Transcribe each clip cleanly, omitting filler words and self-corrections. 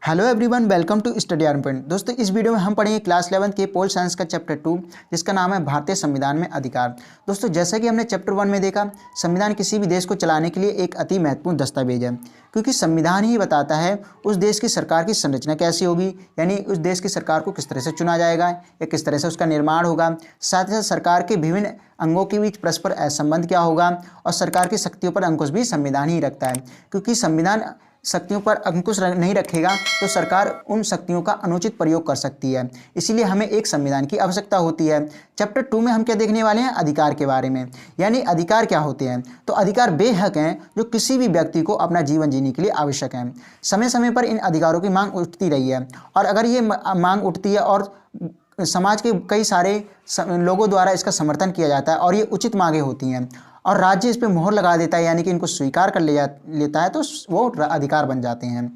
Hello everyone, welcome to study arm point. दोस्तों, इस video में हम पढ़ेंगे क्लास 11 के पोल साइंस का चैप्टर 2, जिसका नाम है भारतीय संविधान में अधिकार। दोस्तों, जैसा कि हमने चैप्टर 1 में देखा, संविधान किसी भी देश को चलाने के लिए एक अति महत्वपूर्ण दस्तावेज है, क्योंकि संविधान ही बताता है उस देश की सरकार की संरचना कैसी होगी, यानी उस देश की सरकार को किस तरह से चुना जाएगा या किस तरह से उसका निर्माण होगा। साथ ही साथ सरकार के विभिन्न अंगों के बीच परस्पर संबंध क्या होगा, और सरकार की शक्तियों पर अंकुश भी संविधान ही रखता है, क्योंकि संविधान शक्तियों पर अंकुश नहीं रखेगा तो सरकार उन शक्तियों का अनुचित प्रयोग कर सकती है। इसीलिए हमें एक संविधान की आवश्यकता होती है। चैप्टर 2 में हम क्या देखने वाले हैं? अधिकार के बारे में, यानी अधिकार क्या होते हैं। तो अधिकार बेहक हैं जो किसी भी व्यक्ति को अपना जीवन जीने के लिए आवश्यक हैं। समय समय पर इन अधिकारों की मांग उठती रही है, और अगर ये मांग उठती है और समाज के कई सारे लोगों द्वारा इसका समर्थन किया जाता है और ये उचित मांगे होती हैं और राज्य इस पर मोहर लगा देता है, यानी कि इनको स्वीकार कर लेता है, तो वो अधिकार बन जाते हैं।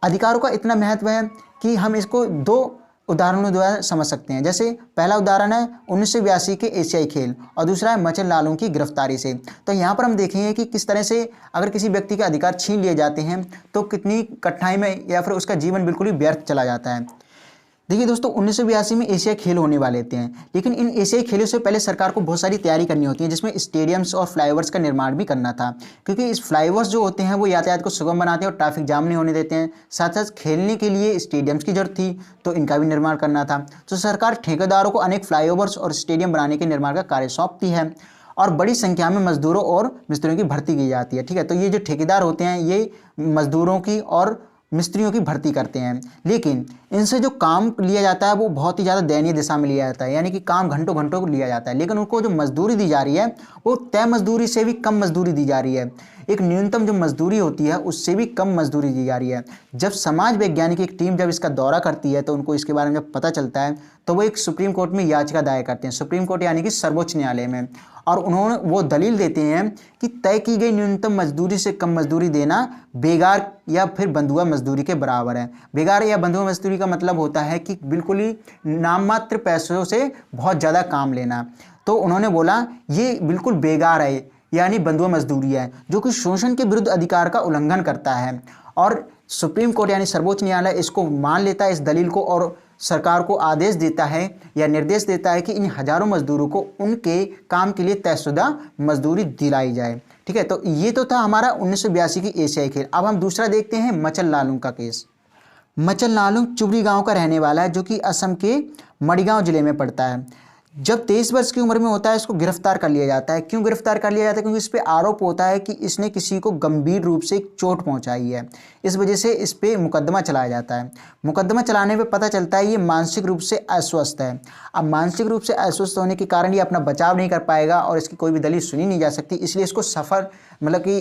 अधिकारों का इतना महत्व है कि हम इसको दो उदाहरणों द्वारा समझ सकते हैं। जैसे पहला उदाहरण है 1982 के एशियाई खेल, और दूसरा है मचन लालों की गिरफ्तारी से। तो यहाँ पर हम देखेंगे कि किस तरह से अगर किसी व्यक्ति के अधिकार छीन लिए जाते हैं तो कितनी कठिनाई में या फिर उसका जीवन बिल्कुल ही व्यर्थ चला जाता है। देखिए दोस्तों, 1982 में एशियाई खेल होने वाले थे, लेकिन इन एशियाई खेलों से पहले सरकार को बहुत सारी तैयारी करनी होती है, जिसमें स्टेडियम्स और फ्लाईओवर्स का निर्माण भी करना था, क्योंकि इस फ्लाईओवर्स जो होते हैं वो यातायात को सुगम बनाते हैं और ट्रैफिक जाम नहीं होने देते हैं। साथ साथ खेलने के लिए स्टेडियम्स की जरूरत थी, तो इनका भी निर्माण करना था। तो सरकार ठेकेदारों को अनेक फ्लाईओवर्स और स्टेडियम बनाने के निर्माण का कार्य सौंपती है, और बड़ी संख्या में मजदूरों और मिस्त्रियों की भर्ती की जाती है। ठीक है, तो ये जो ठेकेदार होते हैं ये मजदूरों की और मिस्त्रियों की भर्ती करते हैं, लेकिन इनसे जो काम लिया जाता है वो बहुत ही ज़्यादा दयनीय दिशा में लिया जाता है, यानी कि काम घंटों घंटों को लिया जाता है, लेकिन उनको जो मजदूरी दी जा रही है वो तय मजदूरी से भी कम मजदूरी दी जा रही है। एक न्यूनतम जो मजदूरी होती है उससे भी कम मजदूरी दी जा रही है। जब समाज वैज्ञानिक एक टीम जब इसका दौरा करती है तो उनको इसके बारे में जब पता चलता है तो वो एक सुप्रीम कोर्ट में याचिका दायर करते हैं, सुप्रीम कोर्ट यानी कि सर्वोच्च न्यायालय में, और उन्होंने वो दलील देते हैं कि तय की गई न्यूनतम मजदूरी से कम मजदूरी देना बेगार या फिर बंधुआ मजदूरी के बराबर है। बेगार या बंधुआ मजदूरी का मतलब होता है कि बिल्कुल ही नाममात्र पैसों से बहुत ज़्यादा काम लेना। तो उन्होंने बोला ये बिल्कुल बेगार है, यानी बंधुआ मजदूरी है, जो कि शोषण के विरुद्ध अधिकार का उल्लंघन करता है। और सुप्रीम कोर्ट यानी सर्वोच्च न्यायालय इसको मान लेता है, इस दलील को, और सरकार को आदेश देता है या निर्देश देता है कि इन हजारों मजदूरों को उनके काम के लिए तयशुदा मजदूरी दिलाई जाए। ठीक है, तो ये तो था हमारा 1982 की एशियाई खेल। अब हम दूसरा देखते हैं मचन लालुंग का केस। मचन लालुंग चुबरी गांव का रहने वाला है, जो कि असम के मड़गांव जिले में पड़ता है। जब 23 वर्ष की उम्र में होता है इसको गिरफ्तार कर लिया जाता है। क्यों गिरफ्तार कर लिया जाता है? क्योंकि इस पे आरोप होता है कि इसने किसी को गंभीर रूप से चोट पहुंचाई है, इस वजह से इस पे मुकदमा चलाया जाता है। मुकदमा चलाने पे पता चलता है ये मानसिक रूप से अस्वस्थ है। अब मानसिक रूप से अस्वस्थ होने के कारण ये अपना बचाव नहीं कर पाएगा और इसकी कोई भी दलील सुनी नहीं जा सकती, इसलिए इसको मतलब कि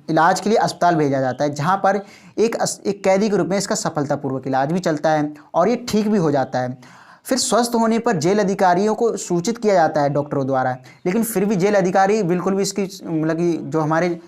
इलाज के लिए अस्पताल भेजा जाता है, जहाँ पर एक कैदी के रूप में इसका सफलतापूर्वक इलाज भी चलता है और ये ठीक भी हो जाता है। फिर स्वस्थ होने पर जेल अधिकारियों को सूचित किया जाता है डॉक्टरों द्वारा, लेकिन फिर भी जेल अधिकारी बिल्कुल भी इसकी मतलब कि जो हमारे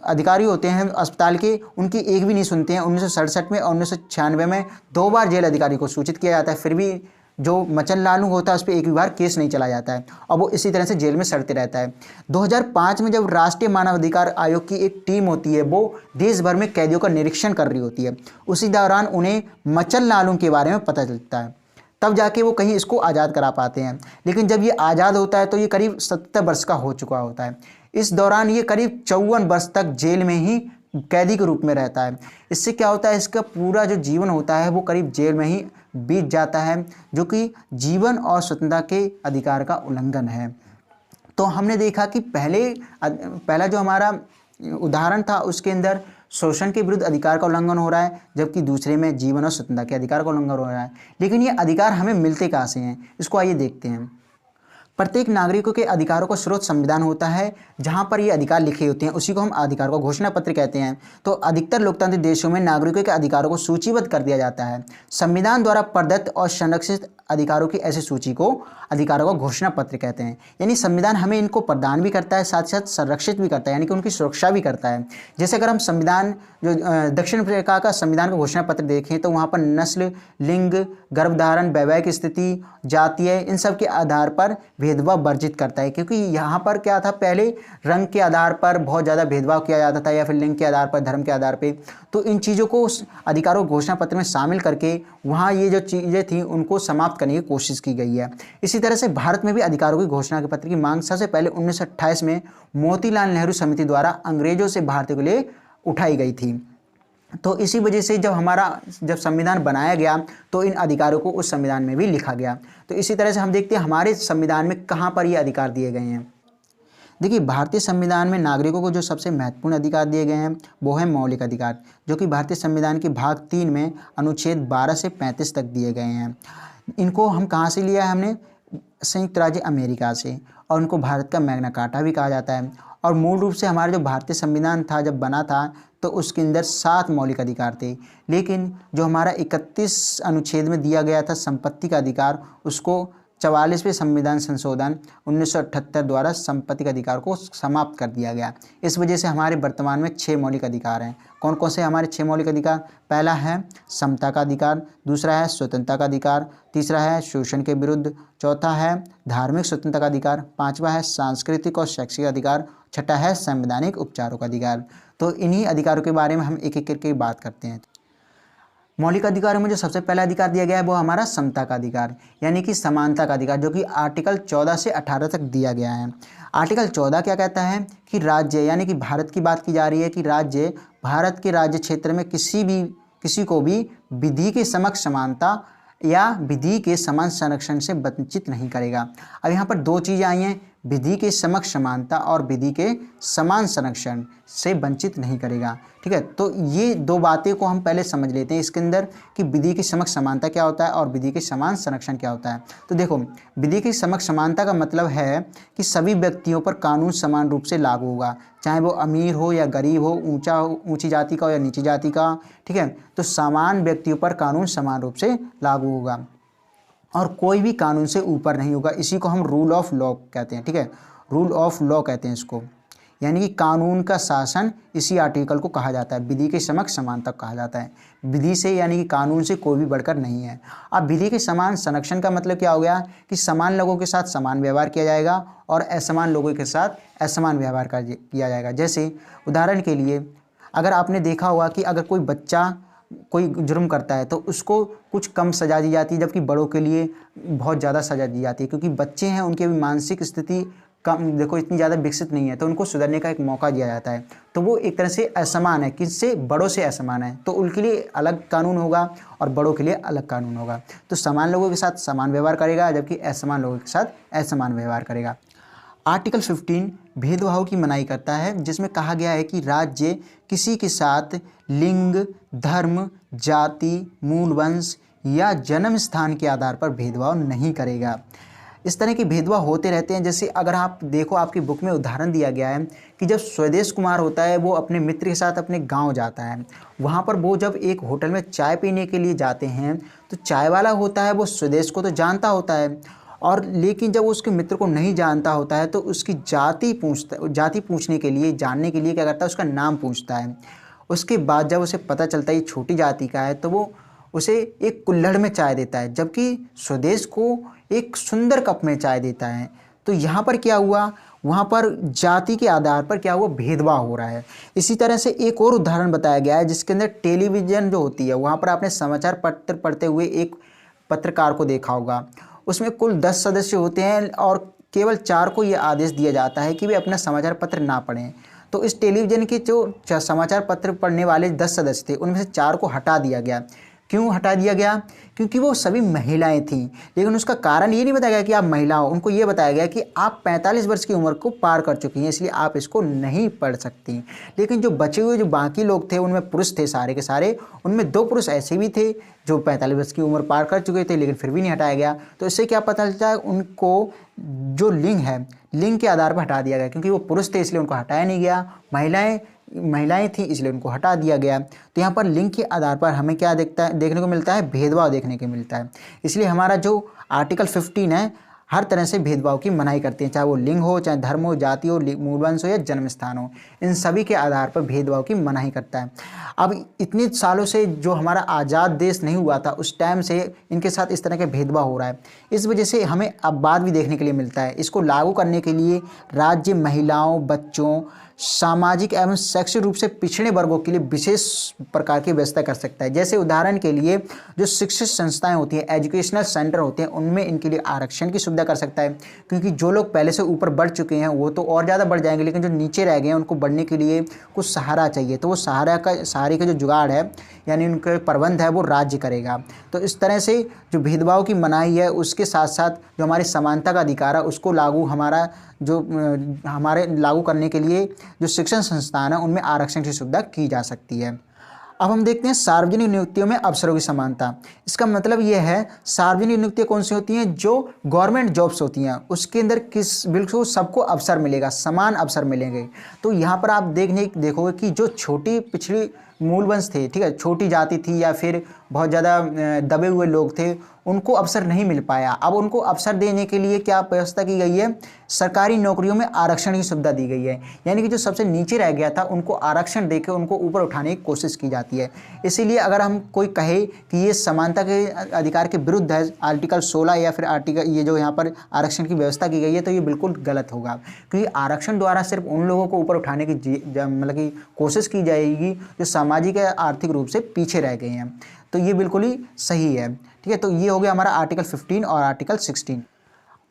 अधिकारी होते हैं अस्पताल के, उनकी एक भी नहीं सुनते हैं। 1967 में और 1996 में 2 बार जेल अधिकारी को सूचित किया जाता है, फिर भी जो मचन लालुंग होता है उस पर एक भी बार केस नहीं चला जाता है और वो इसी तरह से जेल में सड़ते रहता है। 2005 में जब राष्ट्रीय मानवाधिकार आयोग की एक टीम होती है वो देश भर में कैदियों का निरीक्षण कर रही होती है, उसी दौरान उन्हें मचन लालुंग के बारे में पता चलता है, तब जाके वो कहीं इसको आज़ाद करा पाते हैं। लेकिन जब ये आज़ाद होता है तो ये करीब 70 वर्ष का हो चुका होता है। इस दौरान ये करीब 54 वर्ष तक जेल में ही कैदी के रूप में रहता है। इससे क्या होता है, इसका पूरा जो जीवन होता है वो करीब जेल में ही बीत जाता है, जो कि जीवन और स्वतंत्रता के अधिकार का उल्लंघन है। तो हमने देखा कि पहला जो हमारा उदाहरण था उसके अंदर शोषण के विरुद्ध अधिकार का उल्लंघन हो रहा है, जबकि दूसरे में जीवन और स्वतंत्रता के अधिकार का उल्लंघन हो रहा है। लेकिन ये अधिकार हमें मिलते कहाँ से हैं, इसको आइए देखते हैं। प्रत्येक नागरिकों के अधिकारों का स्रोत संविधान होता है, जहाँ पर ये अधिकार लिखे होते हैं उसी को हम अधिकार का घोषणा पत्र कहते हैं। तो अधिकतर लोकतांत्रिक देशों में नागरिकों के अधिकारों को सूचीबद्ध कर दिया जाता है। संविधान द्वारा प्रदत्त और संरक्षित अधिकारों की ऐसी सूची को अधिकारों का घोषणा पत्र कहते हैं। यानी संविधान हमें इनको प्रदान भी करता है, साथ साथ संरक्षित भी करता है, यानी कि उनकी सुरक्षा भी करता है। जैसे अगर हम संविधान जो दक्षिण अफ्रीका का संविधान का घोषणा पत्र देखें तो वहाँ पर नस्ल, लिंग, गर्भधारण, वैवाहिक स्थिति, जातीय, इन सब के आधार पर भेदभाव वर्जित करता है, क्योंकि यहाँ पर क्या था, पहले रंग के आधार पर बहुत ज़्यादा भेदभाव किया जाता था या फिर लिंग के आधार पर, धर्म के आधार पे। तो इन चीज़ों को उस अधिकारों घोषणा पत्र में शामिल करके वहाँ ये जो चीज़ें थी उनको समाप्त करने की कोशिश की गई है। इसी तरह से भारत में भी अधिकारों की घोषणा के पत्र की मांग सबसे पहले 1928 में मोतीलाल नेहरू समिति द्वारा अंग्रेजों से भारतीयों के लिए उठाई गई थी। तो इसी वजह से जब संविधान बनाया गया तो इन अधिकारों को उस संविधान में भी लिखा गया। तो इसी तरह से हम देखते हैं हमारे संविधान में कहाँ पर ये अधिकार दिए गए हैं। देखिए, भारतीय संविधान में नागरिकों को जो सबसे महत्वपूर्ण अधिकार दिए गए हैं वो है मौलिक अधिकार, जो कि भारतीय संविधान के भाग 3 में अनुच्छेद 12 से 35 तक दिए गए हैं। इनको हम कहाँ से लिया है, हमने संयुक्त राज्य अमेरिका से, और उनको भारत का मैग्ना कार्टा भी कहा जाता है। और मूल रूप से हमारा जो भारतीय संविधान था जब बना था तो उसके अंदर 7 मौलिक अधिकार थे, लेकिन जो हमारा 31 अनुच्छेद में दिया गया था संपत्ति का अधिकार, उसको 44वें संविधान संशोधन 1978 द्वारा संपत्ति के अधिकार को समाप्त कर दिया गया। इस वजह से हमारे वर्तमान में 6 मौलिक अधिकार हैं। कौन कौन से हमारे 6 मौलिक अधिकार? पहला है समता का अधिकार, दूसरा है स्वतंत्रता का अधिकार, तीसरा है शोषण के विरुद्ध, चौथा है धार्मिक स्वतंत्रता का अधिकार, पांचवा है सांस्कृतिक और शैक्षिक अधिकार, छठा है संवैधानिक उपचारों का अधिकार। तो इन्हीं अधिकारों के बारे में हम एक एक करके बात करते हैं। मौलिक अधिकारों में जो सबसे पहला अधिकार दिया गया है वो हमारा समता का अधिकार, यानी कि समानता का अधिकार, जो कि आर्टिकल 14 से 18 तक दिया गया है। आर्टिकल 14 क्या कहता है कि राज्य, यानी कि भारत की बात की जा रही है कि राज्य भारत के राज्य क्षेत्र में किसी को भी विधि के समक्ष समानता या विधि के समान संरक्षण से वंचित नहीं करेगा। अब यहाँ पर 2 चीज़ें आई हैं, विधि के समक्ष समानता और विधि के समान संरक्षण से वंचित नहीं करेगा। ठीक है, तो ये 2 बातें को हम पहले समझ लेते हैं इसके अंदर कि विधि की समक्ष समानता क्या होता है और विधि के समान संरक्षण क्या होता है। तो देखो, विधि की समक्ष समानता का मतलब है कि सभी व्यक्तियों पर कानून समान रूप से लागू होगा, चाहे वो अमीर हो या गरीब हो, ऊंची जाति का हो या नीची जाति का। ठीक है, तो समान व्यक्तियों पर कानून समान रूप से लागू होगा और कोई भी कानून से ऊपर नहीं होगा। इसी को हम रूल ऑफ लॉ कहते हैं। ठीक है, रूल ऑफ लॉ कहते हैं इसको, यानी कि कानून का शासन इसी आर्टिकल को कहा जाता है। विधि के समक्ष समानता कहा जाता है। विधि से यानी कि कानून से कोई भी बढ़कर नहीं है। अब विधि के समान संरक्षण का मतलब क्या हो गया कि समान लोगों के साथ समान व्यवहार किया जाएगा और असमान लोगों के साथ असमान व्यवहार किया जाएगा। जैसे उदाहरण के लिए अगर आपने देखा होगा कि अगर कोई बच्चा कोई जुर्म करता है तो उसको कुछ कम सज़ा दी जाती है, जबकि बड़ों के लिए बहुत ज़्यादा सज़ा दी जाती है, क्योंकि बच्चे हैं, उनकी भी मानसिक स्थिति कम देखो इतनी ज़्यादा विकसित नहीं है, तो उनको सुधरने का एक मौका दिया जाता है। तो वो एक तरह से असमान है, किससे? बड़ों से असमान है, तो उनके लिए अलग कानून होगा और बड़ों के लिए अलग कानून होगा। तो समान लोगों के साथ समान व्यवहार करेगा, जबकि असमान लोगों के साथ असमान व्यवहार करेगा। आर्टिकल 15 भेदभाव की मनाही करता है, जिसमें कहा गया है कि राज्य किसी के साथ लिंग, धर्म, जाति, मूल वंश या जन्म स्थान के आधार पर भेदभाव नहीं करेगा। इस तरह के भेदभाव होते रहते हैं। जैसे अगर आप देखो, आपकी बुक में उदाहरण दिया गया है कि जब स्वदेश कुमार होता है वो अपने मित्र के साथ अपने गांव जाता है, वहाँ पर वो जब एक होटल में चाय पीने के लिए जाते हैं तो चाय वाला होता है वो स्वदेश को तो जानता होता है, और लेकिन जब वो उसके मित्र को नहीं जानता होता है तो उसकी जाति पूछने के लिए, जानने के लिए क्या करता है, उसका नाम पूछता है। उसके बाद जब उसे पता चलता है ये छोटी जाति का है तो वो उसे एक कुल्हड़ में चाय देता है, जबकि स्वदेश को एक सुंदर कप में चाय देता है। तो यहाँ पर क्या हुआ, वहाँ पर जाति के आधार पर क्या हुआ, भेदभाव हो रहा है। इसी तरह से एक और उदाहरण बताया गया है जिसके अंदर टेलीविज़न जो होती है, वहाँ पर आपने समाचार पत्र पढ़ते हुए एक पत्रकार को देखा होगा। उसमें कुल 10 सदस्य होते हैं और केवल 4 को ये आदेश दिया जाता है कि वे अपना समाचार पत्र ना पढ़ें। तो इस टेलीविज़न के जो समाचार पत्र पढ़ने वाले 10 सदस्य थे उनमें से 4 को हटा दिया गया। क्यों हटा दिया गया? क्योंकि वो सभी महिलाएं थीं। लेकिन उसका कारण ये नहीं बताया गया कि आप महिला हो, उनको ये बताया गया कि आप 45 वर्ष की उम्र को पार कर चुकी हैं, इसलिए आप इसको नहीं पढ़ सकती। लेकिन जो बचे हुए जो बाकी लोग थे उनमें पुरुष थे सारे के सारे, उनमें 2 पुरुष ऐसे भी थे जो 45 वर्ष की उम्र पार कर चुके थे, लेकिन फिर भी नहीं हटाया गया। तो इससे क्या पता चलता है, उनको जो लिंग है, लिंग के आधार पर हटा दिया गया। क्योंकि वो पुरुष थे इसलिए उनको हटाया नहीं गया, महिलाएं थी इसलिए उनको हटा दिया गया। तो यहाँ पर लिंग के आधार पर हमें क्या देखने को मिलता है, भेदभाव देखने को मिलता है। इसलिए हमारा जो आर्टिकल 15 है, हर तरह से भेदभाव की मनाही करते हैं, चाहे वो लिंग हो, चाहे धर्म हो, जाति हो, मूल वंश हो या जन्म स्थान हो, इन सभी के आधार पर भेदभाव की मनाही करता है। अब इतने सालों से जो हमारा आज़ाद देश नहीं हुआ था उस टाइम से इनके साथ इस तरह के भेदभाव हो रहा है। इस वजह से हमें अब बाद भी देखने के लिए मिलता है। इसको लागू करने के लिए राज्य महिलाओं, बच्चों, सामाजिक एवं शैक्षिक रूप से पिछड़े वर्गों के लिए विशेष प्रकार की व्यवस्था कर सकता है। जैसे उदाहरण के लिए जो शिक्षित संस्थाएं होती हैं, एजुकेशनल सेंटर होते हैं, उनमें इनके लिए आरक्षण की सुविधा कर सकता है, क्योंकि जो लोग पहले से ऊपर बढ़ चुके हैं वो तो और ज़्यादा बढ़ जाएंगे, लेकिन जो नीचे रह गए हैं उनको बढ़ने के लिए कुछ सहारा चाहिए, तो वो सहारे का जो जुगाड़ है यानी उनका प्रबंध है वो राज्य करेगा। तो इस तरह से जो भेदभाव की मनाही है उसके साथ साथ जो हमारी समानता का अधिकार है उसको हमारे लागू करने के लिए जो शिक्षण संस्थान है उनमें आरक्षण की सुविधा की जा सकती है। अब हम देखते हैं सार्वजनिक नियुक्तियों में अवसरों की समानता। इसका मतलब ये है सार्वजनिक नियुक्तियाँ कौन सी होती हैं, जो गवर्नमेंट जॉब्स होती हैं उसके अंदर बिल्कुल सबको अवसर मिलेगा, समान अवसर मिलेंगे। तो यहाँ पर आप देखोगे कि जो छोटी पिछड़ी मूल वंश थे, ठीक है, छोटी जाति थी या फिर बहुत ज़्यादा दबे हुए लोग थे, उनको अवसर नहीं मिल पाया। अब उनको अवसर देने के लिए क्या व्यवस्था की गई है, सरकारी नौकरियों में आरक्षण की सुविधा दी गई है। यानी कि जो सबसे नीचे रह गया था उनको आरक्षण देकर उनको ऊपर उठाने की कोशिश की जाती है। इसीलिए अगर हम कोई कहे कि ये समानता के अधिकार के विरुद्ध है, आर्टिकल 16 या फिर ये जो यहाँ पर आरक्षण की व्यवस्था की गई है, तो ये बिल्कुल गलत होगा, क्योंकि आरक्षण द्वारा सिर्फ उन लोगों को ऊपर उठाने की मतलब कि कोशिश की जाएगी जो सामाजिक या आर्थिक रूप से पीछे रह गए हैं। तो ये बिल्कुल ही सही है, ठीक है। तो ये हो गया हमारा आर्टिकल 15 और आर्टिकल 16।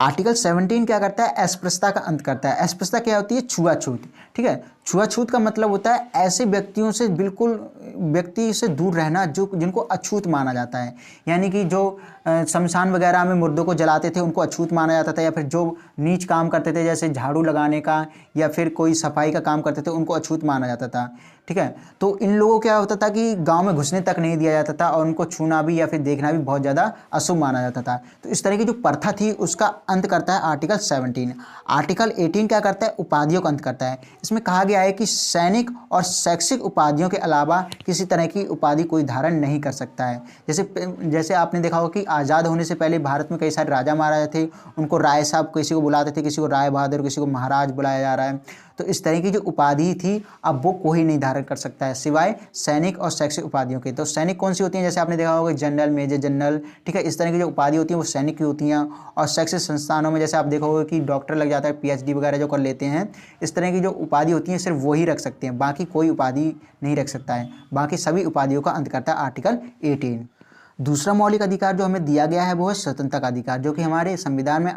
आर्टिकल 17 क्या करता है, अस्पृश्यता का अंत करता है। अस्पृश्यता क्या होती है, छुआछूत, ठीक है। छुआछूत का मतलब होता है ऐसे व्यक्तियों से व्यक्ति से दूर रहना जिनको अछूत माना जाता है। यानी कि जो शमशान वगैरह में मुर्दों को जलाते थे उनको अछूत माना जाता था, या फिर जो नीच काम करते थे जैसे झाड़ू लगाने का या फिर कोई सफाई का काम करते थे उनको अछूत माना जाता था, ठीक है। तो इन लोगों क्या होता था कि गांव में घुसने तक नहीं दिया जाता था और उनको छूना भी या फिर देखना भी बहुत ज़्यादा अशुभ माना जाता था। तो इस तरह की जो प्रथा थी उसका अंत करता है आर्टिकल 17। आर्टिकल 18 क्या करता है, उपाधियों का अंत करता है। इसमें कहा गया है कि सैनिक और शैक्षिक उपाधियों के अलावा किसी तरह की उपाधि कोई धारण नहीं कर सकता है। जैसे आपने देखा होगा कि आज़ाद होने से पहले भारत में कई सारे राजा महाराजा थे, उनको राय साहब किसी को बुलाते थे, किसी को राय बहादुर, किसी को महाराज बुलाया जा रहा है। तो इस तरह की जो उपाधि थी अब वो कोई नहीं धारण कर सकता है सिवाय सैनिक और शैक्षिक उपाधियों के। तो सैनिक कौन सी होती हैं, जैसे आपने देखा होगा जनरल, मेजर जनरल, ठीक है। इस तरह की जो उपाधि होती है वो सैनिक की होती हैं। और शैक्षिक संस्थानों में जैसे आप देखोगे कि डॉक्टर लग जाता है, PhD वगैरह जो कर लेते हैं, इस तरह की जो उपाधि होती है सिर्फ वही रख सकते हैं, बाकी कोई उपाधि नहीं रख सकता है। बाकी सभी उपाधियों का अंत करता है आर्टिकल 18। दूसरा मौलिक अधिकार जो हमें दिया गया है वो है स्वतंत्रता का अधिकार, जो कि हमारे संविधान में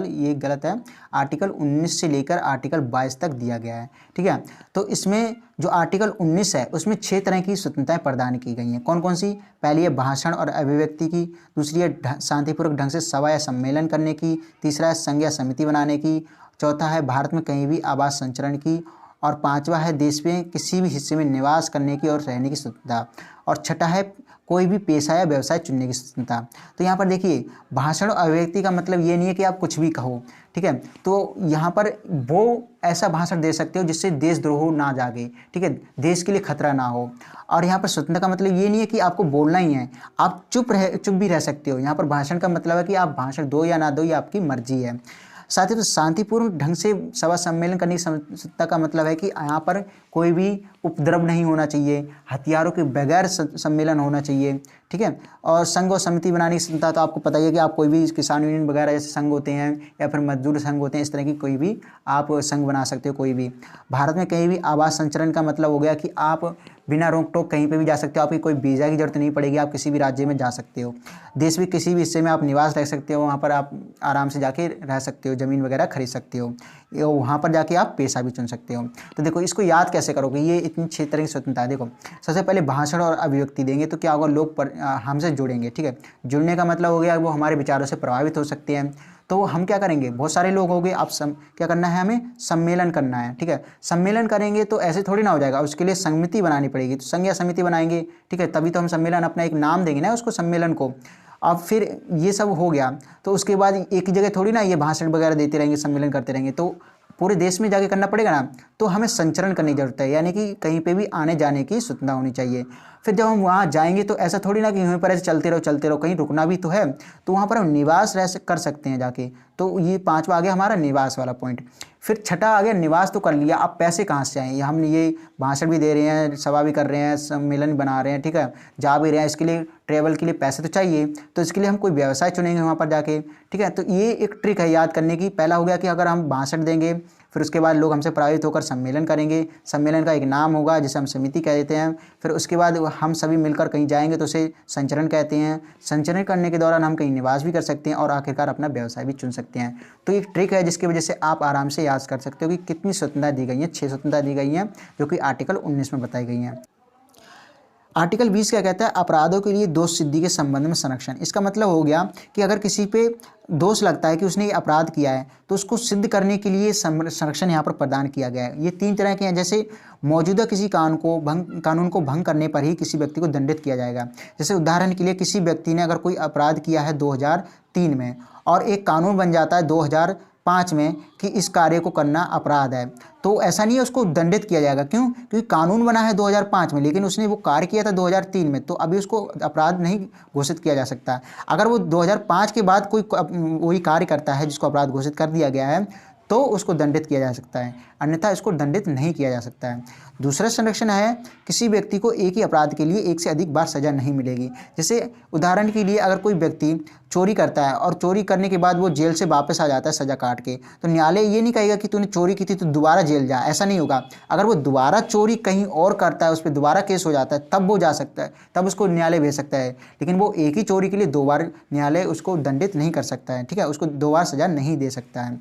ये गलत है, आर्टिकल 19 से लेकर आर्टिकल 22 तक दिया गया है, ठीक है। तो इसमें जो आर्टिकल 19 है उसमें 6 तरह की स्वतंत्रताएं प्रदान की गई हैं। कौन कौन सी, पहली है भाषण और अभिव्यक्ति की, दूसरी है शांतिपूर्वक ढंग से सभा या सम्मेलन करने की, तीसरा है संघ या समिति बनाने की, चौथा है भारत में कहीं भी आवास संचरण की, और पांचवा है देश में किसी भी हिस्से में निवास करने की और रहने की स्वतंत्रता, और छठा है कोई भी पेशा या व्यवसाय चुनने की स्वतंत्रता। तो यहाँ पर देखिए भाषण और अभिव्यक्ति का मतलब ये नहीं है कि आप कुछ भी कहो, ठीक है। तो यहाँ पर वो ऐसा भाषण दे सकते हो जिससे देशद्रोह ना जागे, ठीक है, देश के लिए खतरा ना हो। और यहाँ पर स्वतंत्रता का मतलब ये नहीं है कि आपको बोलना ही है, आप चुप भी रह सकते हो। यहाँ पर भाषण का मतलब है कि आप भाषण दो या ना दो, ये आपकी मर्जी है। साथ ही तो शांतिपूर्ण ढंग से सभा सम्मेलन करने की स्वतंत्रता का मतलब है कि यहाँ पर कोई भी उपद्रव नहीं होना चाहिए, हथियारों के बगैर सम्मेलन होना चाहिए, ठीक है। और संघ और समिति बनाने की स्वतंत्रता तो आपको पता ही है कि आप कोई भी किसान यूनियन वगैरह जैसे संघ होते हैं या फिर मजदूर संघ होते हैं, इस तरह की कोई भी आप संघ बना सकते हो कोई भी। भारत में कहीं भी आवास संचरण का मतलब हो गया कि आप बिना रोक टोक कहीं पे भी जा सकते हो, आपकी कोई वीज़ा की जरूरत नहीं पड़ेगी, आप किसी भी राज्य में जा सकते हो। देश में किसी भी हिस्से में आप निवास रख सकते हो, वहाँ पर आप आराम से जाके रह सकते हो, ज़मीन वगैरह खरीद सकते हो, वहाँ पर जाके आप पेशा भी चुन सकते हो। तो देखो इसको याद कैसे करोगे, ये इतनी 6 तरह की स्वतंत्रता है। देखो सबसे पहले भाषण और अभिव्यक्ति देंगे तो क्या होगा, लोग हमसे जुड़ेंगे, ठीक है। जुड़ने का मतलब हो गया वो हमारे विचारों से प्रभावित हो सकते हैं। तो हम क्या करेंगे, बहुत सारे लोग हो गए, अब क्या करना है, हमें सम्मेलन करना है, ठीक है। सम्मेलन करेंगे तो ऐसे थोड़ी ना हो जाएगा, उसके लिए समिति बनानी पड़ेगी, तो संघ या समिति बनाएंगे, ठीक है, तभी तो हम सम्मेलन अपना एक नाम देंगे ना उसको, सम्मेलन को। अब फिर ये सब हो गया तो उसके बाद एक ही जगह थोड़ी ना ये भाषण वगैरह देते रहेंगे, सम्मेलन करते रहेंगे। तो पूरे देश में जाके करना पड़ेगा ना, तो हमें संचरण करने की जरूरत है, यानी कि कहीं पे भी आने जाने की स्वतंत्रता होनी चाहिए। फिर जब हम वहाँ जाएंगे तो ऐसा थोड़ी ना कि वहीं पर ऐसे चलते रहो, कहीं रुकना भी तो है, तो वहाँ पर हम निवास कर सकते हैं जाके। तो ये 5वां आ गया हमारा निवास वाला पॉइंट। फिर छठा आ गया निवास तो कर लिया, अब पैसे कहाँ से आएँ? हम ये भाषण भी दे रहे हैं, सभा भी कर रहे हैं, सम्मेलन बना रहे हैं, ठीक है, जा भी रहे हैं, इसके लिए ट्रैवल के लिए पैसे तो चाहिए, तो इसके लिए हम कोई व्यवसाय चुनेंगे वहाँ पर जाके, ठीक है। तो ये एक ट्रिक है याद करने की। पहला हो गया कि अगर हम भाषण देंगे, फिर उसके बाद लोग हमसे प्रभावित होकर सम्मेलन करेंगे, सम्मेलन का एक नाम होगा जिसे हम समिति कह देते हैं, फिर उसके बाद हम सभी मिलकर कहीं जाएंगे तो उसे संचरण कहते हैं। संचरण करने के दौरान हम कहीं निवास भी कर सकते हैं और आखिरकार अपना व्यवसाय भी चुन सकते हैं। तो एक ट्रिक है जिसकी वजह से आप आराम से याद कर सकते हो कि कितनी स्वतंत्रता दी गई है। 6 स्वतंत्रता दी गई हैं जो कि आर्टिकल 19 में बताई गई हैं। आर्टिकल 20 क्या कहता है? अपराधों के लिए दोष सिद्धि के संबंध में संरक्षण। इसका मतलब हो गया कि अगर किसी पे दोष लगता है कि उसने ये अपराध किया है तो उसको सिद्ध करने के लिए संरक्षण यहाँ पर प्रदान किया गया है। ये 3 तरह के हैं। जैसे मौजूदा किसी कानून को भंग करने पर ही किसी व्यक्ति को दंडित किया जाएगा। जैसे उदाहरण के लिए किसी व्यक्ति ने अगर कोई अपराध किया है 2003 में और एक कानून बन जाता है 2005 में कि इस कार्य को करना अपराध है, तो ऐसा नहीं है उसको दंडित किया जाएगा। क्यों? क्योंकि कानून बना है 2005 में, लेकिन उसने वो कार्य किया था 2003 में, तो अभी उसको अपराध नहीं घोषित किया जा सकता। अगर वो 2005 के बाद कोई वही कार्य करता है जिसको अपराध घोषित कर दिया गया है तो उसको दंडित किया जा सकता है, अन्यथा इसको दंडित नहीं किया जा सकता है। दूसरा संरक्षण है किसी व्यक्ति को एक ही अपराध के लिए एक से अधिक बार सजा नहीं मिलेगी। जैसे उदाहरण के लिए अगर कोई व्यक्ति चोरी करता है और चोरी करने के बाद वो जेल से वापस आ जाता है सजा काट के, तो न्यायालय ये नहीं कहेगा कि तूने चोरी की थी तो दोबारा जेल जा, ऐसा नहीं होगा। अगर वो दोबारा चोरी कहीं और करता है, उस पर दोबारा केस हो जाता है, तब वो जा सकता है, तब उसको न्यायालय भेज सकता है। लेकिन वो एक ही चोरी के लिए 2 बार न्यायालय उसको दंडित नहीं कर सकता है, ठीक है, उसको 2 बार सजा नहीं दे सकता है।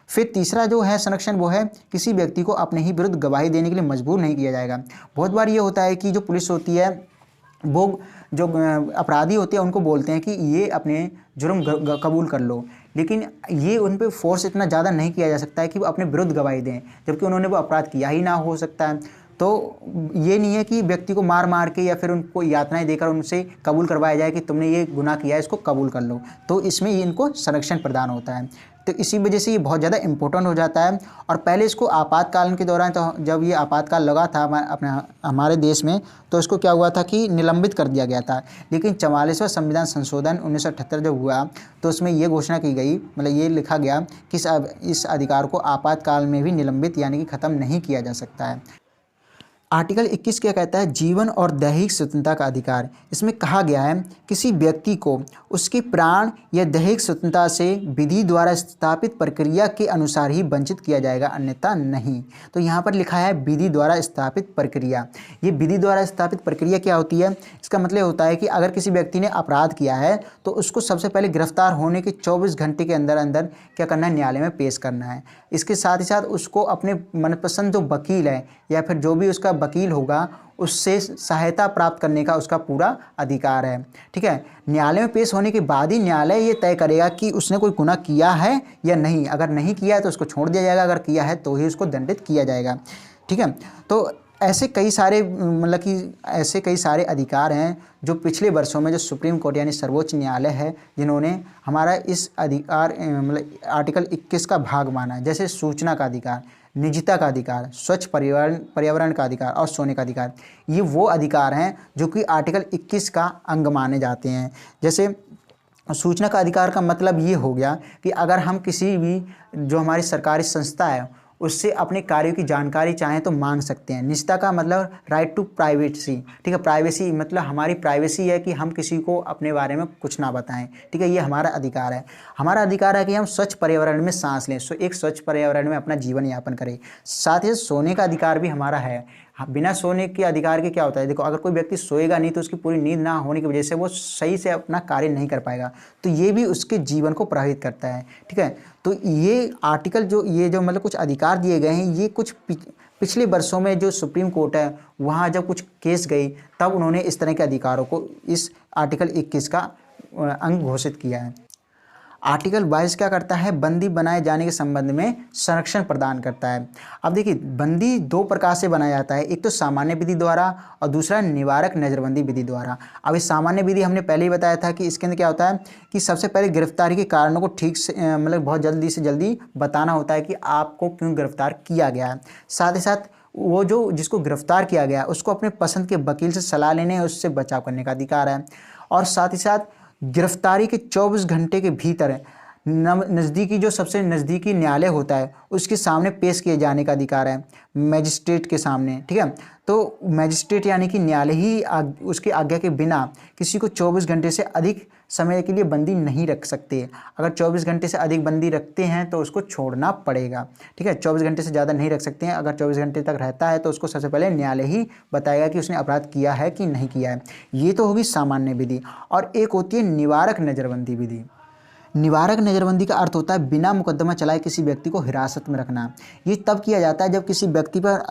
फिर तीसरा जो है संरक्षण वो है किसी व्यक्ति को अपने ही विरुद्ध गवाही देने के लिए मजबूर नहीं किया जाएगा। बहुत बार ये होता है कि जो पुलिस होती है वो जो अपराधी होते हैं उनको बोलते हैं कि ये अपने जुर्म कबूल कर लो, लेकिन ये उन पे फोर्स इतना ज़्यादा नहीं किया जा सकता है कि वो अपने विरुद्ध गवाही दें, जबकि उन्होंने वो अपराध किया ही ना हो सकता है। तो ये नहीं है कि व्यक्ति को मार के या फिर उनको यातनाएं देकर उनसे कबूल करवाया जाए कि तुमने ये गुनाह किया है, इसको कबूल कर लो, तो इसमें इनको संरक्षण प्रदान होता है। तो इसी वजह से ये बहुत ज़्यादा इम्पोर्टेंट हो जाता है। और पहले इसको आपातकाल के दौरान, तो जब ये आपातकाल लगा था हमारे देश में, तो इसको क्या हुआ था कि निलंबित कर दिया गया था। लेकिन 44वां संविधान संशोधन 1978 जब हुआ तो उसमें ये घोषणा की गई, मतलब ये लिखा गया कि इस अधिकार को आपातकाल में भी निलंबित यानी कि ख़त्म नहीं किया जा सकता है। आर्टिकल 21 क्या कहता है? जीवन और दैहिक स्वतंत्रता का अधिकार। इसमें कहा गया है किसी व्यक्ति को उसके प्राण या दैहिक स्वतंत्रता से विधि द्वारा स्थापित प्रक्रिया के अनुसार ही वंचित किया जाएगा, अन्यथा नहीं। तो यहाँ पर लिखा है विधि द्वारा स्थापित प्रक्रिया। ये विधि द्वारा स्थापित प्रक्रिया क्या होती है? इसका मतलब होता है कि अगर किसी व्यक्ति ने अपराध किया है तो उसको सबसे पहले गिरफ्तार होने के 24 घंटे के अंदर अंदर क्या करना है? न्यायालय में पेश करना है। इसके साथ ही साथ उसको अपने मनपसंद जो वकील है या फिर जो भी उसका वकील होगा उससे सहायता प्राप्त करने का उसका पूरा अधिकार है, ठीक है। न्यायालय में पेश होने के बाद ही न्यायालय ये तय करेगा कि उसने कोई गुनाह किया है या नहीं। अगर नहीं किया है तो उसको छोड़ दिया जाएगा, अगर किया है तो ही उसको दंडित किया जाएगा, ठीक है। तो ऐसे कई सारे मतलब कि ऐसे कई सारे अधिकार हैं जो पिछले वर्षों में जो सुप्रीम कोर्ट यानी सर्वोच्च न्यायालय है जिन्होंने हमारा इस अधिकार मतलब आर्टिकल 21 का भाग माना है। जैसे सूचना का अधिकार, निजता का अधिकार, स्वच्छ पर्यावरण का अधिकार और सोने का अधिकार। ये वो अधिकार हैं जो कि आर्टिकल 21 का अंग माने जाते हैं। जैसे सूचना का अधिकार का मतलब ये हो गया कि अगर हम किसी भी जो हमारी सरकारी संस्था है उससे अपने कार्यों की जानकारी चाहें तो मांग सकते हैं। निजता का मतलब राइट टू प्राइवेसी, ठीक है। प्राइवेसी मतलब हमारी प्राइवेसी है कि हम किसी को अपने बारे में कुछ ना बताएं, ठीक है। ये हमारा अधिकार है। हमारा अधिकार है कि हम स्वच्छ पर्यावरण में सांस लें, एक स्वच्छ पर्यावरण में अपना जीवन यापन करें। साथ ही सोने का अधिकार भी हमारा है। बिना सोने के अधिकार के क्या होता है? देखो, अगर कोई व्यक्ति सोएगा नहीं तो उसकी पूरी नींद ना होने की वजह से वो सही से अपना कार्य नहीं कर पाएगा, तो ये भी उसके जीवन को प्रभावित करता है, ठीक है। तो ये आर्टिकल जो मतलब कुछ अधिकार दिए गए हैं, ये कुछ पिछले वर्षों में जो सुप्रीम कोर्ट है वहाँ जब कुछ केस गई तब उन्होंने इस तरह के अधिकारों को इस आर्टिकल 21 का अंग घोषित किया है। आर्टिकल 22 क्या करता है, बंदी बनाए जाने के संबंध में संरक्षण प्रदान करता है। अब देखिए बंदी दो प्रकार से बनाया जाता है, एक तो सामान्य विधि द्वारा और दूसरा निवारक नज़रबंदी विधि द्वारा। अब इस सामान्य विधि हमने पहले ही बताया था कि इसके अंदर क्या होता है कि सबसे पहले गिरफ्तारी के कारणों को ठीक से मतलब बहुत जल्दी से जल्दी बताना होता है कि आपको क्यों गिरफ्तार किया गया है। साथ ही साथ वो जो जिसको गिरफ्तार किया गया उसको अपने पसंद के वकील से सलाह लेने और उससे बचाव करने का अधिकार है। और साथ ही साथ गिरफ्तारी के 24 घंटे के भीतर नज़दीकी जो सबसे नज़दीकी न्यायालय होता है उसके सामने पेश किए जाने का अधिकार है, मैजिस्ट्रेट के सामने। ठीक है, तो मैजिस्ट्रेट यानी कि न्यायालय ही उसकी आज्ञा के बिना किसी को 24 घंटे से अधिक समय के लिए बंदी नहीं रख सकते। अगर 24 घंटे से अधिक बंदी रखते हैं तो उसको छोड़ना पड़ेगा। ठीक है, 24 घंटे से ज़्यादा नहीं रख सकते हैं। अगर 24 घंटे तक रहता है तो उसको सबसे पहले न्यायालय ही बताएगा कि उसने अपराध किया है कि नहीं किया है। ये तो होगी सामान्य विधि। और एक होती है निवारक नज़रबंदी विधि। निवारक नज़रबंदी का अर्थ होता है बिना मुकदमा चलाए किसी व्यक्ति को हिरासत में रखना। ये तब किया जाता है जब किसी व्यक्ति पर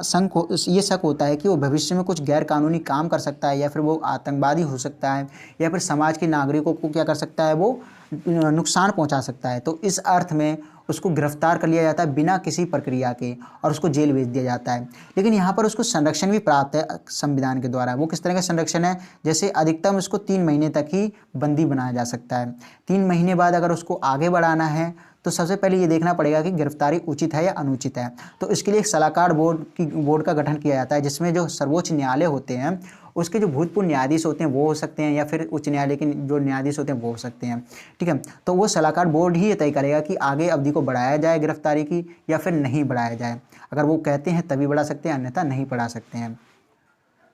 ये शक होता है कि वो भविष्य में कुछ गैर कानूनी काम कर सकता है, या फिर वो आतंकवादी हो सकता है, या फिर समाज के नागरिकों को क्या कर सकता है, वो नुकसान पहुंचा सकता है। तो इस अर्थ में उसको गिरफ्तार कर लिया जाता है बिना किसी प्रक्रिया के और उसको जेल भेज दिया जाता है। लेकिन यहाँ पर उसको संरक्षण भी प्राप्त है संविधान के द्वारा। वो किस तरह का संरक्षण है, जैसे अधिकतम उसको 3 महीने तक ही बंदी बनाया जा सकता है। 3 महीने बाद अगर उसको आगे बढ़ाना है तो सबसे पहले ये देखना पड़ेगा कि गिरफ्तारी उचित है या अनुचित है। तो इसके लिए एक सलाहकार बोर्ड का गठन किया जाता है, जिसमें जो सर्वोच्च न्यायालय होते हैं उसके जो भूतपूर्व न्यायाधीश होते हैं वो हो सकते हैं, या फिर उच्च न्यायालय के जो न्यायाधीश होते हैं वो हो सकते हैं। ठीक है, तो वो सलाहकार बोर्ड ही ये तय करेगा कि आगे अवधि को बढ़ाया जाए गिरफ्तारी की या फिर नहीं बढ़ाया जाए। अगर वो कहते हैं तभी बढ़ा सकते हैं, अन्यथा नहीं बढ़ा सकते हैं।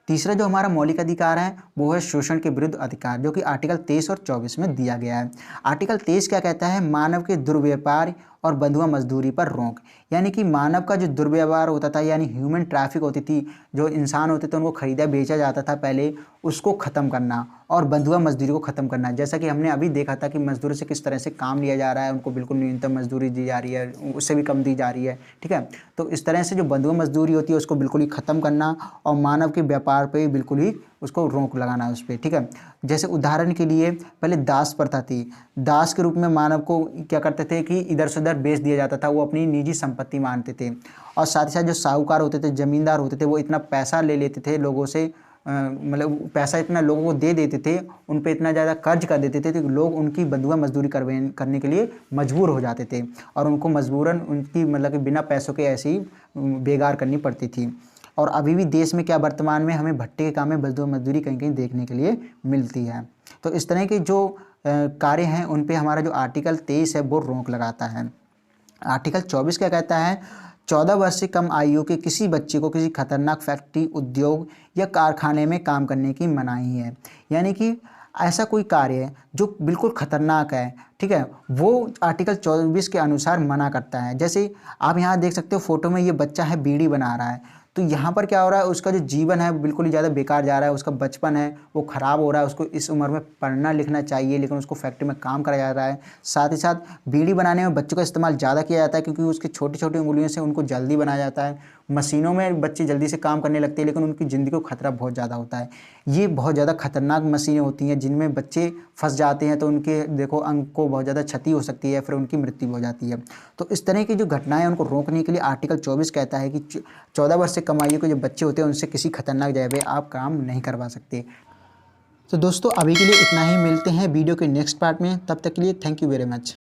तीसरा जो हमारा मौलिक अधिकार है वो है शोषण के विरुद्ध अधिकार, जो कि आर्टिकल 23 और 24 में दिया गया है। आर्टिकल 23 क्या कहता है, मानव के दुर्व्यापार और बंधुआ मजदूरी पर रोक। यानी कि मानव का जो दुर्व्यवहार होता था, यानी ह्यूमन ट्रैफिक होती थी, जो इंसान होते थे उनको खरीदा बेचा जाता था पहले, उसको ख़त्म करना, और बंधुआ मजदूरी को ख़त्म करना। जैसा कि हमने अभी देखा था कि मजदूरों से किस तरह से काम लिया जा रहा है, उनको बिल्कुल न्यूनतम मजदूरी दी जा रही है, उससे भी कम दी जा रही है। ठीक है, तो इस तरह से जो बंधुआ मजदूरी होती है उसको बिल्कुल ही ख़त्म करना, और मानव के व्यापार पर बिल्कुल ही उसको रोक लगाना उस पर। ठीक है, जैसे उदाहरण के लिए पहले दास प्रथा थी। दास के रूप में मानव को क्या करते थे कि इधर से उधर बेच दिया जाता था, वो अपनी निजी संपत्ति मानते थे। और साथ ही साथ जो साहूकार होते थे, ज़मींदार होते थे, वो इतना पैसा ले लेते थे लोगों से, मतलब पैसा इतना लोगों को दे देते थे, उन पे इतना ज़्यादा कर्ज कर देते थे कि लोग उनकी बंधुआ मजदूरी करने के लिए मजबूर हो जाते थे, और उनको मजबूरन उनकी मतलब कि बिना पैसों के ऐसे ही बेगार करनी पड़ती थी। और अभी भी देश में क्या वर्तमान में हमें भट्टे के काम में बंधुआ मजदूरी कहीं कहीं देखने के लिए मिलती है। तो इस तरह के जो कार्य हैं उन पे हमारा जो आर्टिकल 23 है वो रोक लगाता है। आर्टिकल 24 क्या कहता है, 14 वर्ष से कम आयु के किसी बच्चे को किसी खतरनाक फैक्ट्री, उद्योग या कारखाने में काम करने की मनाही है। यानी कि ऐसा कोई कार्य है जो बिल्कुल खतरनाक है, ठीक है, वो आर्टिकल 24 के अनुसार मना करता है। जैसे आप यहाँ देख सकते हो फोटो में, ये बच्चा है बीड़ी बना रहा है। तो यहाँ पर क्या हो रहा है, उसका जो जीवन है बिल्कुल ही ज़्यादा बेकार जा रहा है, उसका बचपन है वो ख़राब हो रहा है। उसको इस उम्र में पढ़ना लिखना चाहिए, लेकिन उसको फैक्ट्री में काम कराया जा रहा है। साथ ही साथ बीड़ी बनाने में बच्चों का इस्तेमाल ज़्यादा किया जाता है, क्योंकि उसकी छोटी छोटी उंगलियों से उनको जल्दी बनाया जाता है। मशीनों में बच्चे जल्दी से काम करने लगते हैं, लेकिन उनकी ज़िंदगी को खतरा बहुत ज़्यादा होता है। ये बहुत ज़्यादा खतरनाक मशीनें होती हैं जिनमें बच्चे फंस जाते हैं, तो उनके देखो अंग को बहुत ज़्यादा क्षति हो सकती है, फिर उनकी मृत्यु हो जाती है। तो इस तरह की जो घटनाएं हैं उनको रोकने के लिए आर्टिकल 24 कहता है कि 14 वर्ष से कम आयु के जो बच्चे होते हैं उनसे किसी खतरनाक जगह पे आप काम नहीं करवा सकते। तो दोस्तों अभी के लिए इतना ही, मिलते हैं वीडियो के नेक्स्ट पार्ट में। तब तक के लिए थैंक यू वेरी मच।